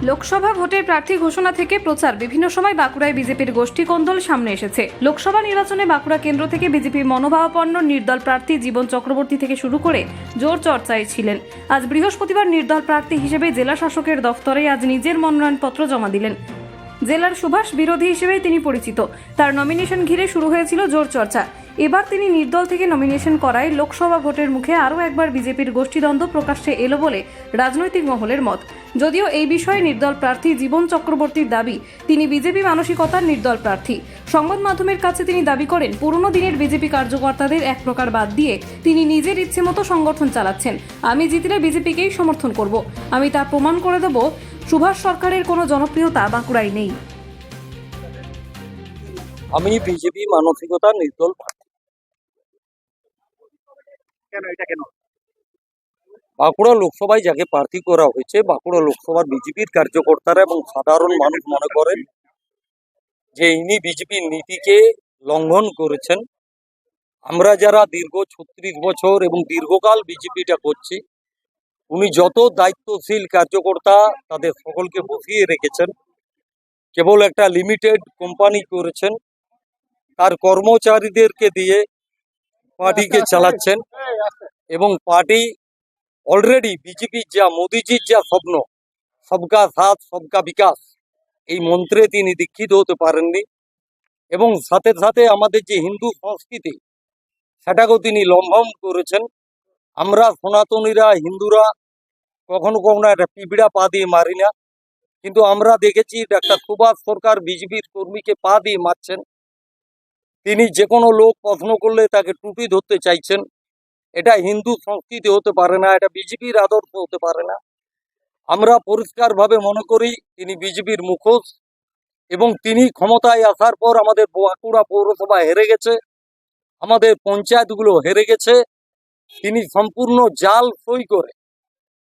লোকসভা ভোটের প্রার্থী ঘোষণা থেকে প্রচার বিভিন্ন সময় বাঁকুড়ায় বিজেপির গোষ্ঠী কোন্দল সামনে এসেছে। লোকসভা নির্বাচনে বাঁকুড়া কেন্দ্র থেকে বিজেপির মনোভাবাপন্ন নির্দল প্রার্থী জীবন চক্রবর্তী থেকে শুরু করে জোর চর্চায় ছিলেন। আজ বৃহস্পতিবার নির্দল প্রার্থী হিসেবে জেলা শাসকের দফতরে আজ নিজের মনোনয়নপত্র জমা দিলেন। জেলার সুভাষ বিরোধী হিসেবেই তিনি পরিচিত। তার নমিনেশন ঘিরে শুরু হয়েছিল জোর চর্চা। এবার তিনি নির্দল থেকে নমিনেশন করায় লোকসভা ভোটের মুখে আরও একবার বিজেপির গোষ্ঠীদ্বন্দ্ব প্রকাশ্যে এলো বলে রাজনৈতিক মহলের মত। যদিও এই বিষয়ে নির্দল প্রার্থী জীবন চক্রবর্তীর দাবি, তিনি বিজেপি মানসিকতার নির্দল প্রার্থী। সংবাদ মাধ্যমের কাছে তিনি দাবি করেন, পুরনো দিনের বিজেপি কার্যকর্তাদের এক প্রকার বাদ দিয়ে তিনি নিজের ইচ্ছে মতো সংগঠন চালাচ্ছেন। আমি জিতলে বিজেপিকেই সমর্থন করব। আমি তা প্রমাণ করে দেব। সুভাষ সরকারের কোনো জনপ্রিয়তা বাঁকুড়ায় নেই। আমি বিজেপি মানসিকতার নির্দল প্রার্থী। কেন? বাঁকুড়া লোকসভায় যাকে প্রার্থী করা হয়েছে, বাঁকুড়া লোকসভার বিজেপির কার্যকর্তারা এবং সাধারণ মানুষ মনে করেন যে ইনি বিজেপির নীতিকে লঙ্ঘন করেছেন। আমরা যারা দীর্ঘ 36 বছর এবং দীর্ঘকাল বিজেপিটা করছি, উনি যত দায়িত্বশীল কার্যকর্তা তাদের সকলকে বসিয়ে রেখেছেন। কেবল একটা লিমিটেড কোম্পানি করেছেন, তার কর্মচারীদেরকে দিয়ে পার্টিকে চালাচ্ছেন এবং পার্টি অলরেডি বিজেপির যা মোদিজির যা স্বপ্ন, সবকা সাথ সবকা বিকাশ, এই মন্ত্রে তিনি দীক্ষিত হতে পারেননি এবং সাথে সাথে আমাদের যে হিন্দু সংস্কৃতি সেটাকেও তিনি লঙ্ঘন করেছেন। আমরা সনাতনীরা হিন্দুরা কখনো কখনো একটা পিঁপড়া পা দিয়ে মারি না, কিন্তু আমরা দেখেছি ডাক্তার সুভাষ সরকার বিজেপির কর্মীকে পা দিয়ে মারছেন। তিনি যে কোনো লোক প্রশ্ন করলে তাকে টুপি ধরতে চাইছেন। এটা হিন্দু সংস্কৃতি হতে পারে না, এটা বিজেপির আদর্শ হতে পারে না। আমরা পরিষ্কারভাবে মনে করি তিনি বিজেপির মুখোশ এবং তিনি ক্ষমতায় আসার পর আমাদের বাঁকুড়া পৌরসভা হেরে গেছে, আমাদের পঞ্চায়েতগুলো হেরে গেছে। তিনি সম্পূর্ণ জাল সই করে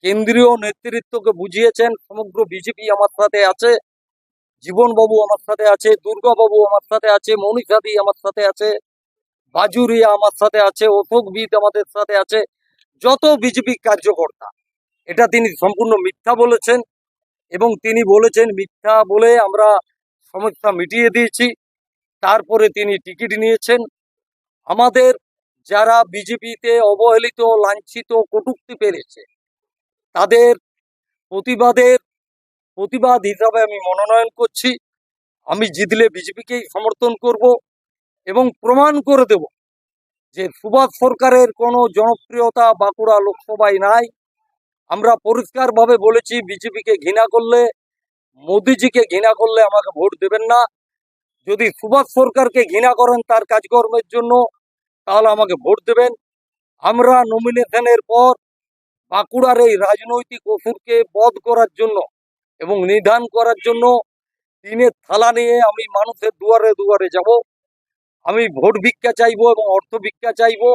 কেন্দ্রীয় নেতৃত্বকে বুঝিয়েছেন সমগ্র বিজেপি আমার সাথে আছে, জীবনবাবু আমার সাথে আছে, দুর্গাবাবু আমার সাথে আছে, মনীষাদি আমার সাথে আছে, বাজুরিয়া আমার সাথে আছে, অশোকবিদ আমাদের সাথে আছে, যত বিজেপি কার্যকর্তা। এটা তিনি সম্পূর্ণ মিথ্যা বলেছেন এবং তিনি বলেছেন মিথ্যা বলে আমরা সমস্যা মিটিয়ে দিয়েছি। তারপরে তিনি টিকিট নিয়েছেন। আমাদের যারা বিজেপিতে অবহেলিত, লাঞ্ছিত, কটূক্তি পেরেছে তাদের প্রতিবাদ হিসাবে আমি মনোনয়ন করছি। আমি জিতলে বিজেপিকেই সমর্থন করব এবং প্রমাণ করে দেব যে সুভাষ সরকারের কোনো জনপ্রিয়তা বাঁকুড়া লোকসভায় নাই। আমরা পরিষ্কারভাবে বলেছি, বিজেপিকে ঘৃণা করলে, মোদিজিকে ঘৃণা করলে আমাকে ভোট দেবেন না। যদি সুভাষ সরকারকে ঘৃণা করেন তার কাজকর্মের জন্য, তাহলে আমাকে ভোট দেবেন। আমরা নমিনেশনের পর বাঁকুড়ার এই রাজনৈতিক অসুরকে বধ করার জন্য এবং নিধন করার জন্য তিনের থালা নিয়ে আমি মানুষের দুয়ারে দুয়ারে যাব। আমি ভোট ভিক্ষা চাইবো এবং অর্থ ভিক্ষা চাইবো।